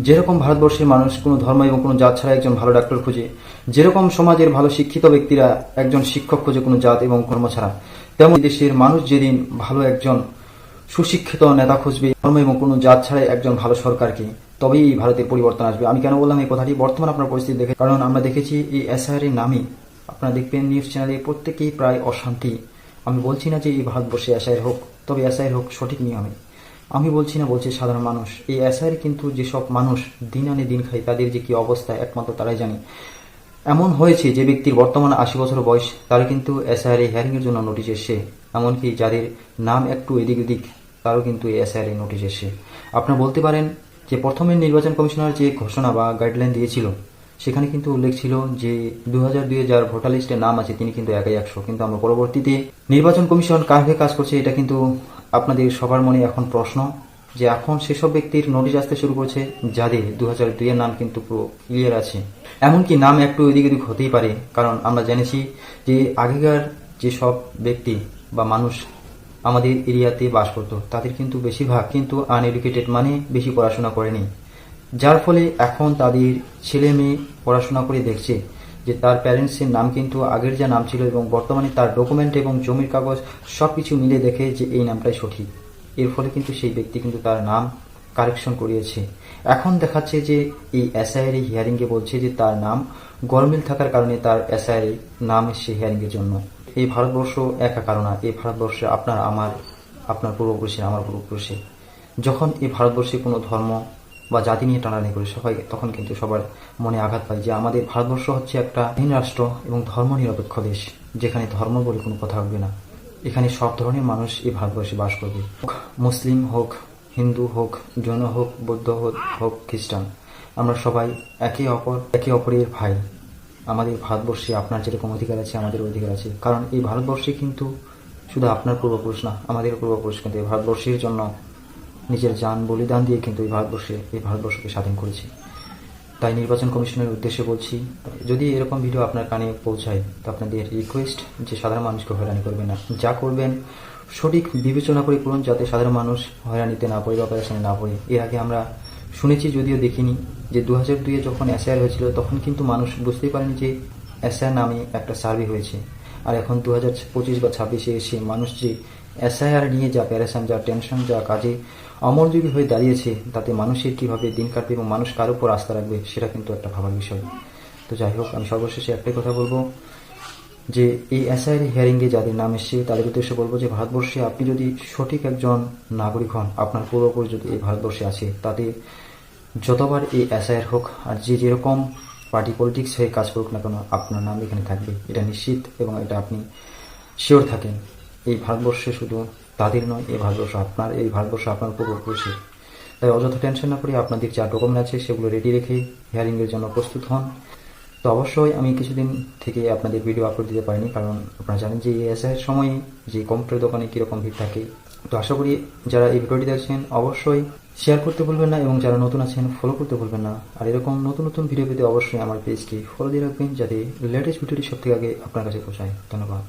যেরকম ভারতবর্ষের মানুষ কোনো ধর্ম এবং কোনো জাত ছাড়া একজন ভালো ডাক্তার খুঁজে, যেরকম সমাজের ভালো শিক্ষিত ব্যক্তিরা একজন শিক্ষক খুঁজে কোনো জাত এবং ধর্ম ছাড়া, তেমন দেশের মানুষ যেদিন ভালো একজন সুশিক্ষিত নেতা খুঁজবে ধর্ম এবং কোনো জাত ছাড়াই একজন ভালো সরকারকে, তবেই ভারতের পরিবর্তন আসবে। আমি কেন বললাম এই কথাটি? বর্তমান আপনার পরিস্থিতি দেখে, কারণ আমরা দেখেছি এই এসআইআর নামে আপনারা দেখবেন নিউজ চ্যানেলে প্রত্যেকেই প্রায় অশান্তি। আমি বলছি না যে এই ভারতবর্ষে এসআইআর হোক, তবে এসআইআর হোক সঠিক নিয়মে। আমি বলছি না, বলছি সাধারণ মানুষ। এই এসআইআর কিন্তু যেসব মানুষ দিন আনে দিন খায় তাদের যে কি অবস্থা একমাত্র তারাই জানে। এমন হয়েছে যে ব্যক্তির বর্তমানে 80 বছর বয়স, তারা কিন্তু এসআইআর হিয়ারিং এর জন্য নোটিশ এসছে। এমনকি যাদের নাম একটু এদিক ওদিক তারও কিন্তু এই এসআইআর নোটিশ এসছে। আপনারা বলতে পারেন যে প্রথমে নির্বাচন কমিশনার যে ঘোষণা বা গাইডলাইন দিয়েছিল সেখানে কিন্তু উল্লেখ ছিল যে 2002 যার ভোটার লিস্টে নাম আছে তিনি কিন্তু একাই 100, কিন্তু আমরা পরবর্তীতে নির্বাচন কমিশন কাকে কাজ করছে এটা কিন্তু আপনাদের সবার মনে এখন প্রশ্ন, যে এখন সেসব ব্যক্তির নোটিশ আসতে শুরু করছে যাদের 2002 এর নাম কিন্তু পুরো ক্লিয়ার আছে। এমনকি নাম একটু এদিক ওদিক হতেই পারে, কারণ আমরা জেনেছি যে আগেকার যেসব ব্যক্তি বা মানুষ আমাদের এরিয়াতে বাস করত তাদের কিন্তু বেশিরভাগ কিন্তু আনএডুকেটেড, মানে বেশি পড়াশোনা করেনি, যার ফলে এখন তাদের ছেলে মেয়ে পড়াশোনা করে দেখছে যে তার প্যারেন্টসের নাম কিন্তু আগের যা নাম ছিল এবং বর্তমানে তার ডকুমেন্ট এবং জমির কাগজ সবকিছু মিলে দেখে যে এই নামটাই সঠিক। এর ফলে কিন্তু সেই ব্যক্তি কিন্তু তার নাম কারেকশন করিয়েছে। এখন দেখাচ্ছে যে এই এসআইআর হিয়ারিংয়ে বলছে যে তার নাম গরমিল থাকার কারণে তার এসআইআর নাম এসছে হিয়ারিংয়ের জন্য। এই ভারতবর্ষ একা কারণ না, এই ভারতবর্ষে আপনার আমার, আপনার পূর্বপুরুষের আমার পূর্বপুরুষের, যখন এই ভারতবর্ষে কোনো ধর্ম বা জাতি নিয়ে টানাটানি করে সবাই, তখন কিন্তু সবার মনে আঘাত পায় যে আমাদের ভারতবর্ষ হচ্ছে একটা স্বাধীন রাষ্ট্র এবং ধর্ম নিরপেক্ষ দেশ, যেখানে ধর্ম বলে কোনো কথা হবে না। এখানে সব ধরনের মানুষ এই ভারতবর্ষে বাস করবে, মুসলিম হোক, হিন্দু হোক, জৈন হোক, বৌদ্ধ হোক, খ্রিস্টান, আমরা সবাই একে অপরের ভাই। আমাদের ভারতবর্ষে আপনার যেরকম অধিকার আছে আমাদের অধিকার আছে, কারণ এই ভারতবর্ষে কিন্তু শুধু আপনার পূর্বপুরুষ না, আমাদের পূর্বপুরুষ কিন্তু এই ভারতবর্ষের জন্য নিজের জান বলিদান দিয়ে কিন্তু এই ভারতবর্ষকে স্বাধীন করেছে। তাই নির্বাচন কমিশনের উদ্দেশ্যে বলছি, যদি এরকম ভিডিও আপনার কানে পৌঁছায় তো আপনাদের রিকোয়েস্ট যে সাধারণ মানুষকে হয়রানি করবেন না, যা করবেন সঠিক বিবেচনা করে করুন, যাতে সাধারণ মানুষ হয়রানিতে না পড়ে বা পেরেশানি না পড়ে। এর আগে আমরা শুনেছি, যদিও দেখিনি, যে 2002 যখন এসআইআর হয়েছিল তখন কিন্তু মানুষ বুঝতেই পারেনি যে এসআইআর নামে একটা সার্ভে হয়েছে। আর এখন 2025 বা 26-এ এসে মানুষ যে এসআইআর নিয়ে যা প্যারেশান, যা টেনশন, যা কাজে অমনোযোগী হয়ে দাঁড়িয়েছে, তাতে মানুষের কিভাবে দিন কাটবে এবং মানুষ কার উপর আস্থা রাখবে সেটা কিন্তু একটা ভাবার বিষয়। তো যাই হোক, আমি সর্বশেষে একটাই কথা বলবো যে এই এসআইআর হিয়ারিংয়ে যাদের নাম এসছে তাদের উদ্দেশ্যে বলবো যে ভারতবর্ষে আপনি যদি সঠিক একজন নাগরিক হন, আপনার পূর্বপুরুষ যদি এই ভারতবর্ষে আছে, তাতে যতবার এই এসআইআর হোক আর যে যেরকম পার্টি পলিটিক্স হয়ে কাজ করুক না কেন, আপনার নাম এখানে থাকবে, এটা নিশ্চিত, এবং এটা আপনি শিওর থাকেন। এই ভারতবর্ষে শুধু তাদের নয়, এই ভারতবর্ষ আপনার পূর্বপুরুষের। তাই অযথা টেনশন না করে আপনাদের যা ডকুমেন্ট আছে সেগুলো রেডি রেখে হিয়ারিংয়ের জন্য প্রস্তুত হন। তো অবশ্যই আমি কিছুদিন থেকে আপনাদের ভিডিও আপলোড দিতে পারিনি, কারণ আপনারা জানেন যে এই এসআইয়ের সময়ে যে কম্পিউটার দোকানে কীরকম ভিড় থাকে। তো আশা করি যারা এই ভিডিওটি দেখছেন অবশ্যই শেয়ার করতে ভুলবেন না, এবং যারা নতুন আছেন ফলো করতে ভুলবেন না। আর এরকম নতুন নতুন ভিডিও পেতে অবশ্যই আমার পেজকে ফলো দিয়ে রাখবেন, যাতে লেটেস্ট ভিডিওটি সব থেকে আগে আপনার কাছে পৌঁছায়। ধন্যবাদ।